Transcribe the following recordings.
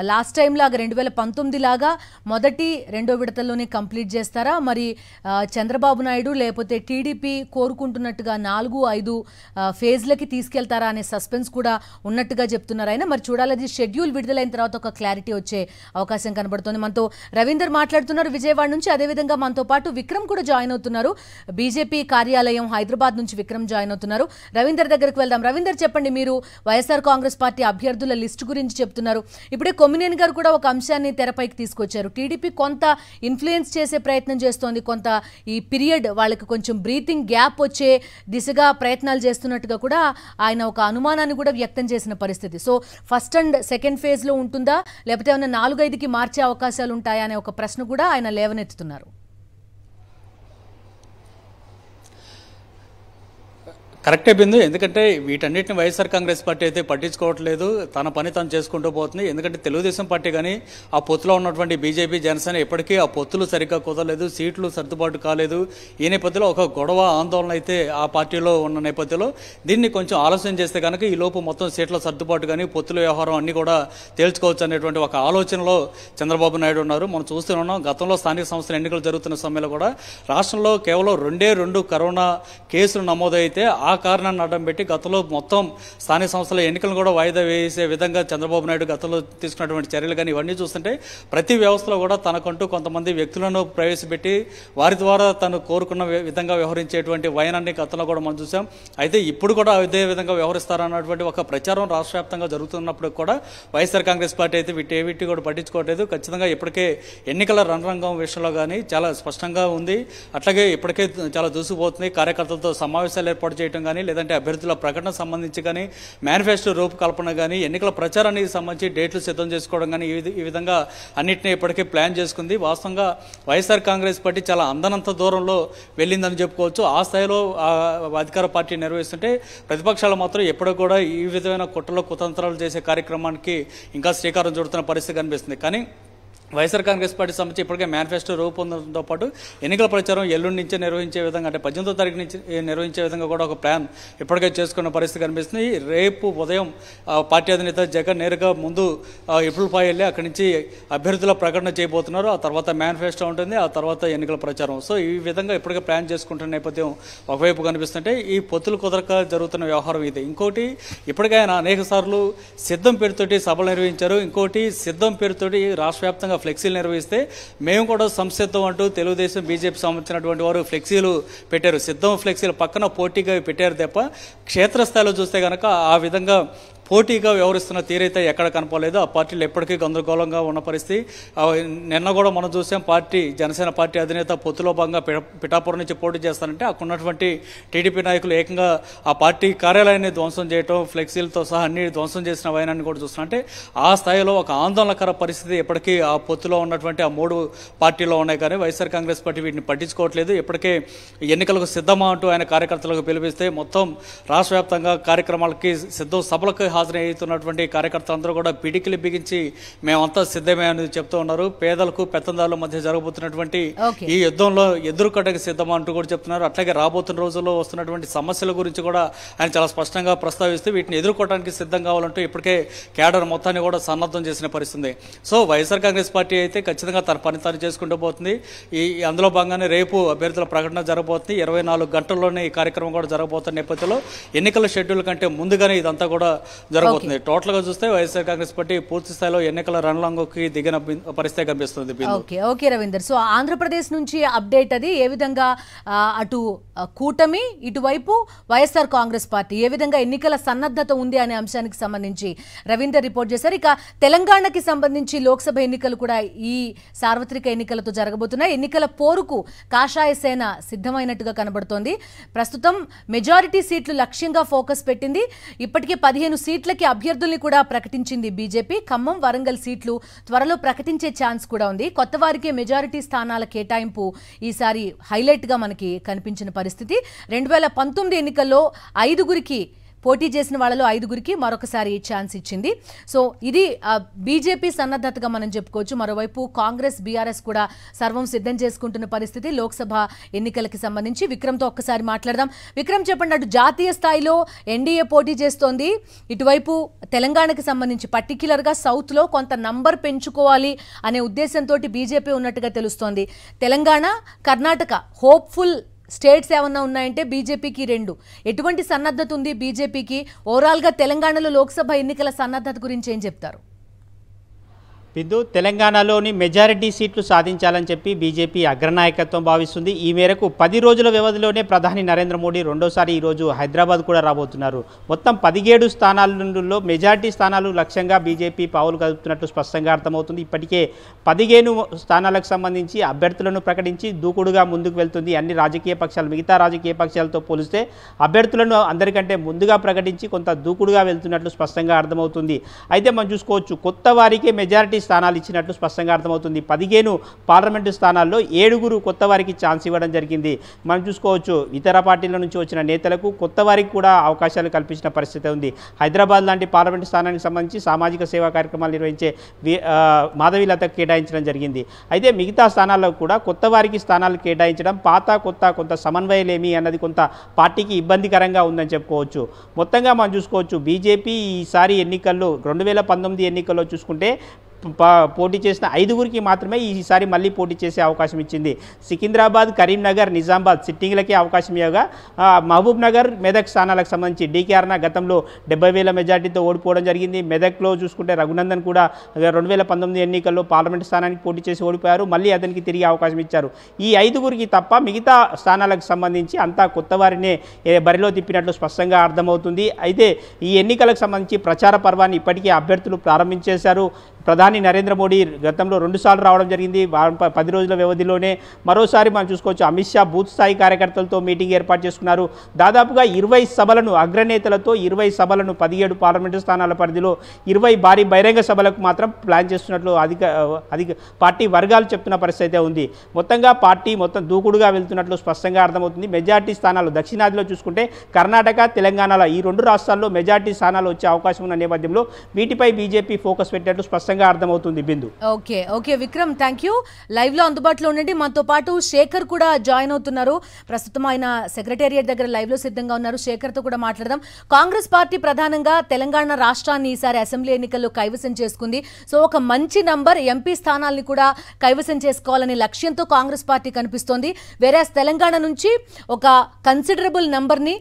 Last time లాగా 2019 లాగా మొదటి రెండో విడతల్లోనే కంప్లీట్ చేస్తారా? మరి చంద్రబాబు నాయుడు లేకపోతే టీడీపీ కోరుకుంటున్నట్టుగా 4-5 ఫేజ్లకి తీసుకెళ్తారా అనే సస్పెన్స్ కూడా ఉన్నట్టుగా చెప్తున్నారు ఆయన. మరి చూడాలి, అది షెడ్యూల్ విడుదలైన తర్వాత ఒక క్లారిటీ వచ్చే అవకాశం కనబడుతోంది. మనతో రవీందర్ మాట్లాడుతున్నారు విజయవాడ నుంచి. అదేవిధంగా మనతో పాటు విక్రమ్ కూడా జాయిన్ అవుతున్నారు. బీజేపీ కార్యాలయం హైదరాబాద్ నుంచి విక్రమ్ జాయిన్ అవుతున్నారు. రవీందర్ దగ్గరకు వెళ్దాం. రవీందర్, చెప్పండి, మీరు వైఎస్ఆర్ కాంగ్రెస్ పార్టీ అభ్యర్థుల లిస్టు గురించి చెప్తున్నారు. ఇప్పుడే కొమ్మినేని గారు కూడా ఒక అంశాన్ని తెరపైకి తీసుకొచ్చారు. టీడీపీ కొంత ఇన్ఫ్లుయెన్స్ చేసే ప్రయత్నం చేస్తోంది, కొంత ఈ పీరియడ్ వాళ్ళకి కొంచెం బ్రీతింగ్ గ్యాప్ వచ్చే దిశగా ప్రయత్నాలు చేస్తున్నట్టుగా కూడా ఆయన ఒక అనుమానాన్ని కూడా వ్యక్తం చేసిన పరిస్థితి. So first and second phase లో ఉంటుందా, లేకపోతే ఏమైనా 4-5కి మార్చే అవకాశాలు ఉంటాయా అనే ఒక ప్రశ్న కూడా ఆయన లేవనెత్తుతున్నారు. కరెక్టే బిందు. ఎందుకంటే వీటన్నిటిని వైఎస్ఆర్ కాంగ్రెస్ పార్టీ అయితే పట్టించుకోవట్లేదు, తన పని తను చేసుకుంటూ పోతుంది. ఎందుకంటే తెలుగుదేశం పార్టీ కానీ ఆ పొత్తులో ఉన్నటువంటి బీజేపీ జనసేన ఎప్పటికీ ఆ పొత్తులు సరిగ్గా కుదరలేదు, సీట్లు సర్దుబాటు కాలేదు. ఈ నేపథ్యంలో ఒక గొడవ ఆందోళన అయితే ఆ పార్టీలో ఉన్న నేపథ్యంలో దీన్ని కొంచెం ఆలోచన చేస్తే కనుక ఈ లోపు మొత్తం సీట్ల సర్దుబాటు కానీ పొత్తుల వ్యవహారం అన్నీ కూడా తేల్చుకోవచ్చు అనేటువంటి ఒక ఆలోచనలో చంద్రబాబు నాయుడు ఉన్నారు. మనం చూస్తున్నాం, గతంలో స్థానిక సంస్థల ఎన్నికలు జరుగుతున్న సమయంలో కూడా రాష్ట్రంలో కేవలం 2 కరోనా కేసులు నమోదైతే ఆ కారణాన్ని అడ్డం పెట్టి గతంలో మొత్తం స్థానిక సంస్థల ఎన్నికలను కూడా వాయిదా వేసే విధంగా చంద్రబాబు నాయుడు గతంలో తీసుకున్నటువంటి చర్యలు కానీ ఇవన్నీ చూస్తుంటే ప్రతి వ్యవస్థలో కూడా తనకంటూ కొంతమంది వ్యక్తులను ప్రవేశపెట్టి వారి ద్వారా తను కోరుకున్న విధంగా వ్యవహరించేటువంటి వైనాన్ని గతంలో కూడా మనం చూసాం. అయితే ఇప్పుడు కూడా అదే విధంగా వ్యవహరిస్తారన్నటువంటి ఒక ప్రచారం రాష్ట్ర వ్యాప్తంగా జరుగుతున్నప్పుడు కూడా వైఎస్ఆర్ కాంగ్రెస్ పార్టీ అయితే వీటి కూడా పట్టించుకోవట్లేదు. ఖచ్చితంగా ఇప్పటికే ఎన్నికల రణరంగం విషయంలో కానీ చాలా స్పష్టంగా ఉంది. అట్లాగే ఇప్పటికే చాలా దూసుకుపోతుంది. కార్యకర్తలతో సమావేశాలు ఏర్పాటు చేయడం కానీ, లేదంటే అభ్యర్థుల ప్రకటన సంబంధించి కానీ, మేనిఫెస్టో రూపకల్పన కానీ, ఎన్నికల ప్రచారానికి సంబంధించి డేట్లు సిద్ధం చేసుకోవడం కానీ ఈ విధంగా అన్నింటినీ ఇప్పటికే ప్లాన్ చేసుకుంది. వాస్తవంగా వైఎస్ఆర్ కాంగ్రెస్ పార్టీ చాలా అందనంత దూరంలో వెళ్ళిందని చెప్పుకోవచ్చు. ఆ స్థాయిలో అధికార పార్టీ నిర్వహిస్తుంటే ప్రతిపక్షాలు మాత్రం ఎప్పుడూ కూడా ఈ విధమైన కుట్రలు కుతంత్రాలు చేసే కార్యక్రమానికి ఇంకా శ్రీకారం చుడుతున్న పరిస్థితి కనిపిస్తుంది. కానీ వైఎస్ఆర్ కాంగ్రెస్ పార్టీ సంబంధించి ఇప్పటికే మేనిఫెస్టో రూపొందడంతో పాటు ఎన్నికల ప్రచారం ఎల్లుండి నుంచే నిర్వహించే విధంగా, అంటే 18వ తారీఖు నుంచి నిర్వహించే విధంగా కూడా ఒక ప్లాన్ ఇప్పటికే చేసుకున్న పరిస్థితి కనిపిస్తుంది. రేపు ఉదయం పార్టీ అధినేత జగన్ నేరుగా ముందు ఇప్పుడుపై వెళ్ళి అక్కడి నుంచి అభ్యర్థుల ప్రకటన చేయబోతున్నారు. ఆ తర్వాత మేనిఫెస్టో ఉంటుంది, ఆ తర్వాత ఎన్నికల ప్రచారం. సో ఈ విధంగా ఇప్పటికే ప్లాన్ చేసుకుంటున్న నేపథ్యం ఒకవైపు కనిపిస్తుంటే ఈ పొత్తులు కుదరక జరుగుతున్న వ్యవహారం ఇది. ఇంకోటి, ఇప్పటికే ఆయన అనేక సార్లు సిద్ధం పేరుతోటి సభలు నిర్వహించారు. ఇంకోటి, సిద్ధం పేరుతోటి రాష్ట్ర వ్యాప్తంగా ఫ్లెక్సీలు నిర్వహిస్తే మేము కూడా సంసిద్ధం అంటూ తెలుగుదేశం బీజేపీ సంబంధించినటువంటి వారు ఫ్లెక్సీలు పెట్టారు. సిద్ధం ఫ్లెక్సీలు పక్కన పోటీగా పెట్టారు తప్ప క్షేత్రస్థాయిలో చూస్తే కనుక ఆ విధంగా పోటీగా వ్యవహరిస్తున్న తీరైతే ఎక్కడ కనపడలేదు. ఆ పార్టీలు ఎప్పటికీ గందరగోళంగా ఉన్న పరిస్థితి. నిన్న కూడా మనం చూసాం, జనసేన పార్టీ అధినేత పొత్తులో భాగంగా పిఠాపురం నుంచి పోటీ చేస్తారంటే అక్కడ ఉన్నటువంటి టీడీపీ నాయకులు ఏకంగా ఆ పార్టీ కార్యాలయాన్ని ధ్వంసం చేయడం, ఫ్లెక్సీలతో సహా అన్ని ధ్వంసం చేసిన వైనాన్ని కూడా చూస్తున్నాం. అంటే ఆ స్థాయిలో ఒక ఆందోళనకర పరిస్థితి ఎప్పటికీ ఆ పొత్తులో ఉన్నటువంటి ఆ 3 పార్టీలో ఉన్నాయి. కానీ వైఎస్ఆర్ కాంగ్రెస్ పార్టీ వీటిని పట్టించుకోవట్లేదు. ఇప్పటికే ఎన్నికలకు సిద్ధమా అంటూ ఆయన కార్యకర్తలకు పిలిపిస్తే మొత్తం రాష్ట్ర వ్యాప్తంగా కార్యక్రమాలకి సిద్ధం, సభలకు హాజరవుతున్నటువంటి కార్యకర్తలందరూ కూడా పిడికిలి బిగించి మేమంతా సిద్ధమే అని చెప్తూ ఉన్నారు. పేదలకు పెత్తందారుల మధ్య జరగబోతున్నటువంటి ఈ యుద్ధంలో ఎదురుకట్టకి సిద్ధమా అంటూ కూడా చెప్తున్నారు. అట్లాగే రాబోతున్న రోజుల్లో వస్తున్నటువంటి సమస్యల గురించి కూడా ఆయన చాలా స్పష్టంగా ప్రస్తావిస్తూ వీటిని ఎదుర్కోవడానికి సిద్ధం కావాలంటూ ఇప్పటికే కేడర్ మొత్తాన్ని కూడా సన్నద్ధం చేసిన పరిస్థితి. సో వైఎస్ఆర్ కాంగ్రెస్ పార్టీ అయితే ఖచ్చితంగా తన పని తాను చేసుకుంటూ పోతుంది. అందులో భాగంగానే రేపు అభ్యర్థుల ప్రకటన జరగబోతుంది. 24 గంటల్లోనే ఈ కార్యక్రమం కూడా జరగబోతున్న నేపథ్యంలో ఎన్నికల షెడ్యూల్ కంటే ముందుగానే ఇదంతా కూడా జరగబోతుంది. టోటల్ గా చూస్తే వైఎస్ఆర్ కాంగ్రెస్ పార్టీ పూర్తి స్థాయిలో ఎన్నికల రణరంగంకి దిగిన పరిస్థితి కనిపిస్తుంది. ఓకే రవీందర్, సో ఆంధ్రప్రదేశ్ నుంచి అప్డేట్ అది ఏ విధంగా అటు కూటమి ఇటువైపు వైఎస్ఆర్ కాంగ్రెస్ పార్టీ ఏ విధంగా ఎన్నికల సన్నద్ధత ఉంది అనే అంశానికి సంబంధించి రవీందర్ రిపోర్ట్ చేశారు. ఇక తెలంగాణకి సంబంధించి లోక్సభ ఎన్నికలు కూడా ఈ సార్వత్రిక ఎన్నికలతో జరగబోతున్నాయి. ఎన్నికల పోరుకు కాషాయ సేన సిద్ధమైనట్టుగా కనబడుతోంది. ప్రస్తుతం మెజారిటీ సీట్లు లక్ష్యంగా ఫోకస్ పెట్టింది. ఇప్పటికే 15 సీట్లకి అభ్యర్థుల్ని కూడా ప్రకటించింది బీజేపీ. ఖమ్మం, వరంగల్ సీట్లు త్వరలో ప్రకటించే ఛాన్స్ కూడా ఉంది. కొత్త వారికే మెజారిటీ స్థానాల కేటాయింపు ఈసారి హైలైట్ గా మనకి కనిపించిన పరిస్థితి. 2019 ఎన్నికల్లో 5గురికి పోటీ చేసిన వాళ్ళలో 5గురికి మరొకసారి ఛాన్స్ ఇచ్చింది. సో ఇది బీజేపీ సన్నద్ధతగా మనం చెప్పుకోవచ్చు. మరోవైపు కాంగ్రెస్ బీఆర్ఎస్ కూడా సర్వం సిద్ధం చేసుకుంటున్న పరిస్థితి లోక్సభ ఎన్నికలకి సంబంధించి. విక్రమ్తో ఒక్కసారి మాట్లాడదాం. విక్రమ్, చెప్పండి, అటు జాతీయ స్థాయిలో ఎన్డీఏ పోటీ చేస్తోంది, ఇటువైపు తెలంగాణకి సంబంధించి పర్టిక్యులర్గా సౌత్లో కొంత నంబర్ పెంచుకోవాలి అనే ఉద్దేశంతో బీజేపీ ఉన్నట్టుగా తెలుస్తోంది. తెలంగాణ, కర్ణాటక హోప్ఫుల్ స్టేట్స్ ఏమన్నా ఉన్నాయంటే బీజేపీకి 2. ఎటువంటి సన్నద్ధత ఉంది బీజేపీకి? ఓవరాల్గా తెలంగాణలో లోక్సభ ఎన్నికల సన్నద్ధత గురించి ఏం చెప్తారు? బిందు, తెలంగాణలోని మెజారిటీ సీట్లు సాధించాలని చెప్పి బీజేపీ అగ్రనాయకత్వం భావిస్తుంది. ఈ మేరకు 10 రోజుల వ్యవధిలోనే ప్రధాని నరేంద్ర మోడీ రెండోసారి ఈరోజు హైదరాబాద్ కూడా రాబోతున్నారు. మొత్తం 17 స్థానాలలో మెజారిటీ స్థానాలు లక్ష్యంగా బీజేపీ పావులు కదుపుతున్నట్లు స్పష్టంగా అర్థమవుతుంది. ఇప్పటికే 15 స్థానాలకు సంబంధించి అభ్యర్థులను ప్రకటించి దూకుడుగా ముందుకు వెళ్తుంది. అన్ని రాజకీయ పక్షాలు, మిగతా రాజకీయ పక్షాలతో పోలిస్తే అభ్యర్థులను అందరికంటే ముందుగా ప్రకటించి కొంత దూకుడుగా వెళ్తున్నట్లు స్పష్టంగా అర్థమవుతుంది. అయితే మనం చూసుకోవచ్చు, కొత్త వారికి మెజారిటీ స్థానాలు ఇచ్చినట్లు స్పష్టంగా అర్థమవుతుంది. 15 పార్లమెంటు స్థానాల్లో 7 కొత్త వారికి ఛాన్స్ ఇవ్వడం జరిగింది. మనం చూసుకోవచ్చు, ఇతర పార్టీల నుంచి వచ్చిన నేతలకు కొత్త వారికి కూడా అవకాశాలు కల్పించిన పరిస్థితి ఉంది. హైదరాబాద్ లాంటి పార్లమెంటు స్థానానికి సంబంధించి సామాజిక సేవా కార్యక్రమాలు నిర్వహించే మాధవీలతకు కేటాయించడం జరిగింది. అయితే మిగతా స్థానాల్లో కూడా కొత్త వారికి స్థానాలు కేటాయించడం పాత కొత్త కొంత సమన్వయలేమి అన్నది కొంత పార్టీకి ఇబ్బందికరంగా ఉందని చెప్పుకోవచ్చు. మొత్తంగా మనం చూసుకోవచ్చు, బీజేపీ ఈసారి ఎన్నికల్లో 2019 ఎన్నికల్లో చూసుకుంటే పోటీ చేసిన 5గురికి మాత్రమే ఈసారి మళ్ళీ పోటీ చేసే అవకాశం ఇచ్చింది. సికింద్రాబాద్, కరీంనగర్, నిజామాబాద్ సిట్టింగ్లకే అవకాశం ఇవ్వగా మహబూబ్ నగర్, మెదక్ స్థానాలకు సంబంధించి డీకే అరుణ గతంలో 70,000 మెజార్టీతో ఓడిపోవడం జరిగింది. మెదక్లో చూసుకుంటే రఘునందన్ కూడా 2019 ఎన్నికల్లో పార్లమెంట్ స్థానానికి పోటీ చేసి ఓడిపోయారు. మళ్ళీ అతనికి తిరిగి అవకాశం ఇచ్చారు. ఈ 5గురికి తప్ప మిగతా స్థానాలకు సంబంధించి అంతా కొత్త వారినే బరిలో తిప్పినట్లు స్పష్టంగా అర్థమవుతుంది. అయితే ఈ ఎన్నికలకు సంబంధించి ప్రచార పర్వాన్ని ఇప్పటికే అభ్యర్థులు ప్రారంభించేశారు. ప్రధాని నరేంద్ర మోడీ గతంలో 2 సార్లు రావడం జరిగింది. 10 రోజుల వ్యవధిలోనే మరోసారి మనం చూసుకోవచ్చు, అమిత్ షా బూత్ స్థాయి కార్యకర్తలతో మీటింగ్ ఏర్పాటు చేసుకున్నారు. దాదాపుగా 20 సభలను అగ్రనేతలతో 20 సభలను 17 పార్లమెంటు స్థానాల పరిధిలో 20 భారీ బహిరంగ సభలకు మాత్రం ప్లాన్ చేస్తున్నట్లు అధిక పార్టీ వర్గాలు చెప్తున్న పరిస్థితి ఉంది. మొత్తంగా పార్టీ మొత్తం దూకుడుగా వెళ్తున్నట్లు స్పష్టంగా అర్థమవుతుంది. మెజార్టీ స్థానాలు దక్షిణాదిలో చూసుకుంటే కర్ణాటక, తెలంగాణలో ఈ 2 రాష్ట్రాల్లో మెజార్టీ స్థానాలు వచ్చే అవకాశం ఉన్న నేపథ్యంలో వీటిపై బీజేపీ ఫోకస్ పెట్టినట్లు స్పష్టంగా అర్థమవుతుంది. Bindu, okay Vikram, thank you. Live లో అందుబాటులో ఉండండి. మనతో పాటు శేఖర్ కూడా జాయిన్ అవుతున్నారు. ప్రస్తుతం ఆయన సెక్రటేరియట్ దగ్గర లైవ్ లో సిద్ధంగా ఉన్నారు. శేఖర్ తో కూడా మాట్లాడదాం. కాంగ్రెస్ పార్టీ ప్రధానంగా తెలంగాణ రాష్ట్రాన్ని ఈసారి అసెంబ్లీ ఎన్నికల్లో కైవసం చేసుకుంది. సో ఒక మంచి నంబర్ ఎంపీ స్థానాల్ని కూడా కైవసం చేసుకోవాలనే లక్ష్యంతో కాంగ్రెస్ పార్టీ కనిపిస్తోంది. వేరే తెలంగాణ నుంచి ఒక కన్సిడరబుల్ నంబర్ ని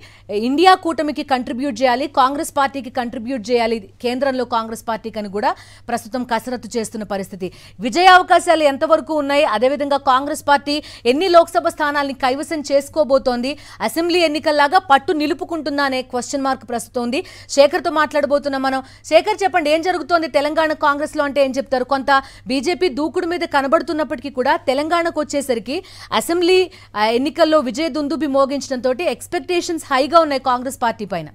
ఇండియా కూటమికి కంట్రిబ్యూట్ చేయాలి, కాంగ్రెస్ పార్టీకి కంట్రిబ్యూట్ చేయాలి కేంద్రంలో కాంగ్రెస్ పార్టీకి అని కూడా ప్రస్తుతం కసరత్తు చేస్తున్న పరిస్థితి. విజయ అవకాశాలు ఎంతవరకు ఉన్నాయి? అదేవిధంగా కాంగ్రెస్ పార్టీ ఎన్ని లోక్సభ స్థానాల్ని కైవసం చేసుకోబోతోంది? అసెంబ్లీ ఎన్నికల్లాగా పట్టు నిలుపుకుంటుందా అనే క్వశ్చన్ మార్క్ ప్రస్తుతం ఉంది. శేఖర్తో మాట్లాడబోతున్నాం మనం. శేఖర్, చెప్పండి, ఏం జరుగుతోంది తెలంగాణ కాంగ్రెస్ లో అంటే ఏం చెప్తారు? కొంత బీజేపీ దూకుడు మీద కనబడుతున్నప్పటికీ కూడా తెలంగాణకు వచ్చేసరికి అసెంబ్లీ ఎన్నికల్లో విజయ దుందుబి మోగించడంతో ఎక్స్పెక్టేషన్స్ హైగా ఉన్నాయి కాంగ్రెస్ పార్టీ పైన.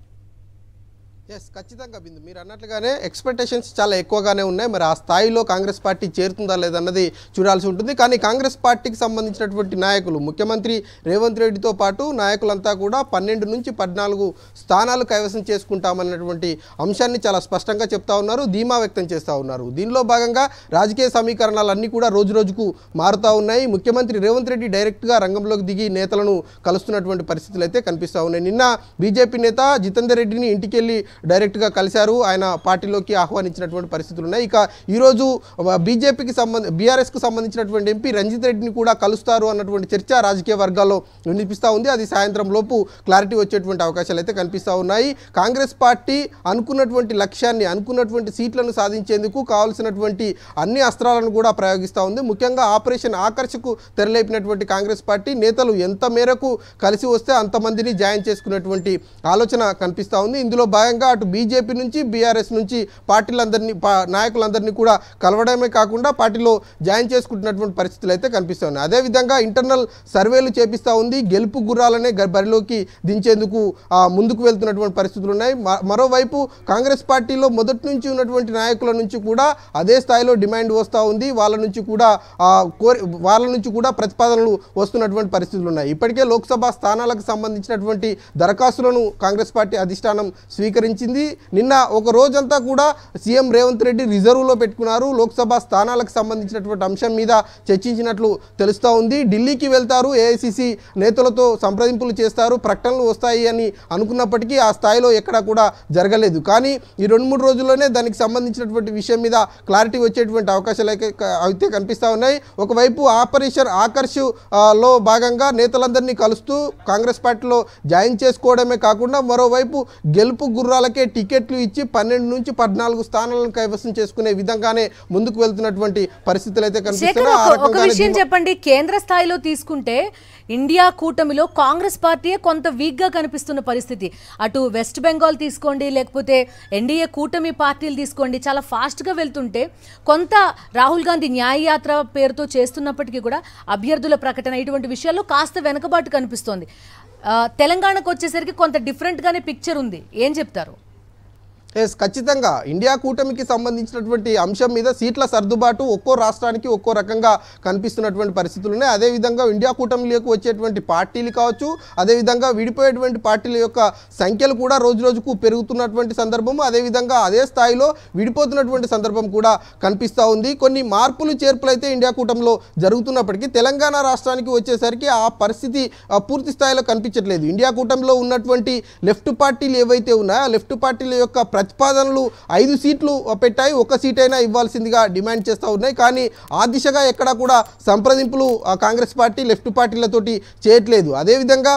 ఎస్, ఖచ్చితంగా బిందు, మీరు అన్నట్లుగానే ఎక్స్పెక్టేషన్స్ చాలా ఎక్కువగానే ఉన్నాయి. మరి ఆ స్థాయిలో కాంగ్రెస్ పార్టీ చేరుతుందా లేదన్నది చూడాల్సి ఉంటుంది. కానీ కాంగ్రెస్ పార్టీకి సంబంధించినటువంటి నాయకులు, ముఖ్యమంత్రి రేవంత్ రెడ్డితో పాటు నాయకులంతా కూడా 12 నుంచి 14 స్థానాలు కైవసం చేసుకుంటామన్నటువంటి అంశాన్ని చాలా స్పష్టంగా చెప్తా ఉన్నారు, ధీమా వ్యక్తం చేస్తూ ఉన్నారు. దీనిలో భాగంగా రాజకీయ సమీకరణాలన్నీ కూడా రోజు రోజుకు మారుతూ ఉన్నాయి. ముఖ్యమంత్రి రేవంత్ రెడ్డి డైరెక్ట్గా రంగంలోకి దిగి నేతలను కలుస్తున్నటువంటి పరిస్థితులు అయితే కనిపిస్తూ ఉన్నాయి. నిన్న బీజేపీ నేత జితేందర్ రెడ్డిని ఇంటికి వెళ్ళి డైరెక్ట్గా కలిశారు, ఆయన పార్టీలోకి ఆహ్వానించినటువంటి పరిస్థితులు ఉన్నాయి. ఇక ఈరోజు బీఆర్ఎస్కు సంబంధించినటువంటి ఎంపీ రంజిత్ రెడ్డిని కూడా కలుస్తారు అన్నటువంటి చర్చ రాజకీయ వర్గాల్లో వినిపిస్తూ ఉంది. అది సాయంత్రం లోపు క్లారిటీ వచ్చేటువంటి అవకాశాలు అయితే కనిపిస్తూ ఉన్నాయి. కాంగ్రెస్ పార్టీ అనుకున్నటువంటి లక్ష్యాన్ని, అనుకున్నటువంటి సీట్లను సాధించేందుకు కావాల్సినటువంటి అన్ని అస్త్రాలను కూడా ప్రయోగిస్తూ ఉంది. ముఖ్యంగా ఆపరేషన్ ఆకర్షకు తెరలేపినటువంటి కాంగ్రెస్ పార్టీ నేతలు ఎంత మేరకు కలిసి వస్తే అంతమందిని జాయిన్ చేసుకునేటువంటి ఆలోచన కనిపిస్తూ ఉంది. ఇందులో భాగంగా అదేవిధంగా అటు బీజేపీ నుంచి బీఆర్ఎస్ నుంచి నాయకులందరినీ కూడా కలవడమే కాకుండా పార్టీలో జాయిన్ చేసుకుంటున్నటువంటి పరిస్థితులు అయితే కనిపిస్తూ ఉన్నాయి. అదేవిధంగా ఇంటర్నల్ సర్వేలు చేపిస్తూ ఉంది. గెలుపు గుర్రాలనే బరిలోకి దించేందుకు ముందుకు వెళ్తున్నటువంటి పరిస్థితులు ఉన్నాయి. మరోవైపు కాంగ్రెస్ పార్టీలో మొదటి నుంచి ఉన్నటువంటి నాయకుల నుంచి కూడా అదే స్థాయిలో డిమాండ్ వస్తూ ఉంది. వాళ్ళ నుంచి కూడా ప్రతిపాదనలు వస్తున్నటువంటి పరిస్థితులు ఉన్నాయి. ఇప్పటికే లోక్సభ స్థానాలకు సంబంధించినటువంటి దరఖాస్తులను కాంగ్రెస్ పార్టీ అధిష్టానం స్వీకరించింది. నిన్న ఒక రోజంతా కూడా సీఎం రేవంత్ రెడ్డి రిజర్వ్లో పెట్టుకున్నారు. లోక్సభ స్థానాలకు సంబంధించినటువంటి అంశం మీద చర్చించినట్లు తెలుస్తూ ఉంది. ఢిల్లీకి వెళ్తారు, ఏఐసిసి నేతలతో సంప్రదింపులు చేస్తారు, ప్రకటనలు వస్తాయి అని అనుకున్నప్పటికీ ఆ స్థాయిలో ఎక్కడా కూడా జరగలేదు. కానీ ఈ 2-3 రోజుల్లోనే దానికి సంబంధించినటువంటి విషయం మీద క్లారిటీ వచ్చేటువంటి అవకాశాలు అయితే కనిపిస్తూ ఉన్నాయి. ఒకవైపు ఆపరేషన్ ఆకర్ష్ లో భాగంగా నేతలందరినీ కలుస్తూ కాంగ్రెస్ పార్టీలో జాయిన్ చేసుకోవడమే కాకుండా మరోవైపు గెలుపు గుర్రాలకే టికెట్లు ఇచ్చి 12 నుంచి 14 స్థానాలను కైవసం చేసుకునే విధంగానే ముందుకు వెళ్తున్నటువంటి పరిస్థితులు అయితే కనిపిస్తున్నాయి. ఒక విషయం చెప్పండి, కేంద్ర స్థాయిలో తీసుకుంటే ఇండియా కూటమిలో కాంగ్రెస్ పార్టీయే కొంత వీక్ గా కనిపిస్తున్న పరిస్థితి. అటు వెస్ట్ బెంగాల్ తీసుకోండి, లేకపోతే ఎన్డీఏ కూటమి పార్టీలు తీసుకోండి, చాలా ఫాస్ట్ గా వెళ్తుంటే కొంత రాహుల్ గాంధీ న్యాయ యాత్ర పేరుతో చేస్తున్నప్పటికీ కూడా అభ్యర్థుల ప్రకటన ఇటువంటి విషయాల్లో కాస్త వెనుకబాటు కనిపిస్తోంది. తెలంగాణకు వచ్చేసరికి కొంత డిఫరెంట్ గానే పిక్చర్ ఉంది. ఏం చెప్తారు? ఖచ్చితంగా ఇండియా కూటమికి సంబంధించినటువంటి అంశం మీద సీట్ల సర్దుబాటు ఒక్కో రాష్ట్రానికి ఒక్కో రకంగా కనిపిస్తున్నటువంటి పరిస్థితులు ఉన్నాయి. అదేవిధంగా ఇండియా కూటమిలోకి వచ్చేటువంటి పార్టీలు కావచ్చు, అదేవిధంగా విడిపోయేటువంటి పార్టీల యొక్క సంఖ్యలు కూడా రోజు రోజుకు పెరుగుతున్నటువంటి సందర్భము, అదేవిధంగా అదే స్థాయిలో విడిపోతున్నటువంటి సందర్భం కూడా కనిపిస్తూ ఉంది. కొన్ని మార్పులు చేర్పులు అయితే ఇండియా కూటమిలో జరుగుతున్నప్పటికీ తెలంగాణ రాష్ట్రానికి వచ్చేసరికి ఆ పరిస్థితి పూర్తి స్థాయిలో కనిపించట్లేదు. ఇండియా కూటమిలో ఉన్నటువంటి లెఫ్ట్ పార్టీలు ఏవైతే ఉన్నాయో ఆ లెఫ్ట్ పార్టీల యొక్క ప్రతిపాదనలు 5 సీట్లు పెట్టాయి, 1 సీట్ అయినా ఇవ్వాల్సిందిగా డిమాండ్ చేస్తూ ఉన్నాయి. కానీ ఆ దిశగా ఎక్కడా కూడా సంప్రదింపులు కాంగ్రెస్ పార్టీ లెఫ్ట్ పార్టీలతోటి చేయట్లేదు. అదేవిధంగా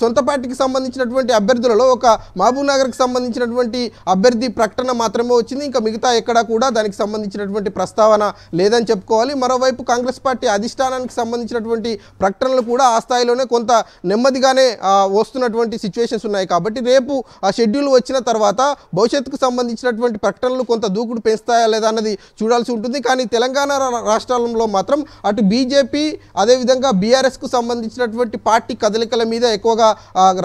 సొంత పార్టీకి సంబంధించినటువంటి అభ్యర్థులలో ఒక మహబూబ్ నగర్కి సంబంధించినటువంటి అభ్యర్థి ప్రకటన మాత్రమే వచ్చింది. ఇంకా మిగతా ఎక్కడా కూడా దానికి సంబంధించినటువంటి ప్రస్తావన లేదని చెప్పుకోవాలి. మరోవైపు కాంగ్రెస్ పార్టీ అధిష్టానానికి సంబంధించినటువంటి ప్రకటనలు కూడా ఆ స్థాయిలోనే కొంత నెమ్మదిగానే వస్తున్నటువంటి సిచ్యువేషన్స్ ఉన్నాయి. కాబట్టి రేపు ఆ షెడ్యూల్ వచ్చిన తర్వాత భవిష్యత్తుకు సంబంధించినటువంటి ప్రకటనలు కొంత దూకుడు పెంచుతాయా లేదా అన్నది చూడాల్సి ఉంటుంది. కానీ తెలంగాణ రాష్ట్రాలలో మాత్రం అటు బీజేపీ అదేవిధంగా బీఆర్ఎస్కు సంబంధించినటువంటి పార్టీ కదలికల మీద ఎక్కువగా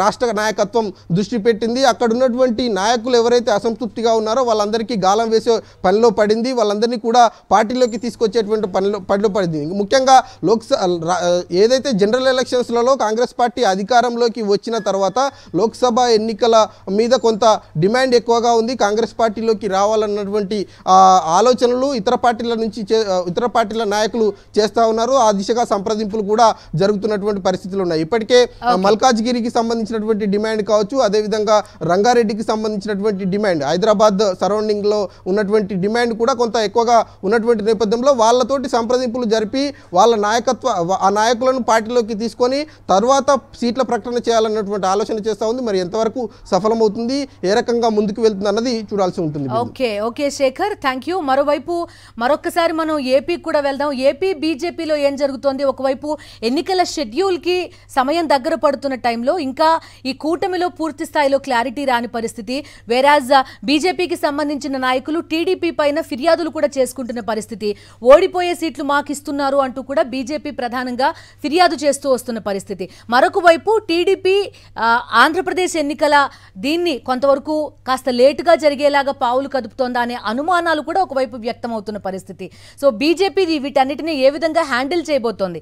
రాష్ట్ర నాయకత్వం దృష్టి పెట్టింది. అక్కడ ఉన్నటువంటి నాయకులు ఎవరైతే అసంతృప్తిగా ఉన్నారో వాళ్ళందరికీ గాలం వేసే పనిలో పడింది. వాళ్ళందరినీ కూడా పార్టీలోకి తీసుకొచ్చేటువంటి పనిలో పడింది. ముఖ్యంగా ఏదైతే జనరల్ ఎలక్షన్స్లలో కాంగ్రెస్ పార్టీ అధికారంలోకి వచ్చిన తర్వాత లోక్సభ ఎన్నికల మీద కొంత డిమాండ్ ఎక్కువగా ఉంది. కాంగ్రెస్ పార్టీలోకి రావాలన్నటువంటి ఆలోచనలు ఇతర పార్టీల నాయకులు చేస్తూ ఉన్నారు. ఆ దిశగా సంప్రదింపులు కూడా జరుగుతున్నటువంటి పరిస్థితులు ఉన్నాయి. ఇప్పటికే మల్కాజ్గిరికి సంబంధించినటువంటి డిమాండ్ కావచ్చు, అదేవిధంగా రంగారెడ్డికి సంబంధించినటువంటి డిమాండ్, హైదరాబాద్ సరౌండింగ్ లో ఉన్నటువంటి డిమాండ్ కూడా కొంత ఎక్కువగా ఉన్నటువంటి నేపథ్యంలో వాళ్ళతోటి సంప్రదింపులు జరిపి వాళ్ళ ఆ నాయకులను పార్టీలోకి తీసుకొని తర్వాత సీట్ల ప్రకటన చేయాలన్నటువంటి ఆలోచన చేస్తూ ఉంది. మరి ఎంతవరకు సఫలమవుతుంది, ఏ రకంగా ముందుకు వెళ్తుంది అన్నది చూడాల్సి ఉంటుంది. Okay Shekhar, thank you. మరొకసారి మనం ఏపీకి కూడా వెళ్దాం. ఏపీ బీజేపీలో ఏం జరుగుతోంది? ఒకవైపు ఎన్నికల షెడ్యూల్ కి సమయం దగ్గర పడుతున్న టైంలో ఇంకా ఈ కూటమిలో పూర్తి స్థాయిలో క్లారిటీ రాని పరిస్థితి. వేరాజ్ బీజేపీకి సంబంధించిన నాయకులు టీడీపీ పైన ఫిర్యాదులు కూడా చేసుకుంటున్న పరిస్థితి. ఓడిపోయే సీట్లు మాకు ఇస్తున్నారు అంటూ కూడా బీజేపీ ప్రధానంగా ఫిర్యాదు చేస్తూ వస్తున్న పరిస్థితి. మరొక వైపు టీడీపీ ఆంధ్రప్రదేశ్ ఎన్నికల దీన్ని కొంతవరకు కాస్త లేటుగా జరిగేలాగా పావులు కదుపుతోందా అనే అనుమానాలు కూడా ఒకవైపు వ్యక్తమవుతున్న పరిస్థితి. సో బీజేపీ వీటన్నిటిని ఏ విధంగా హ్యాండిల్ చేయబోతోంది?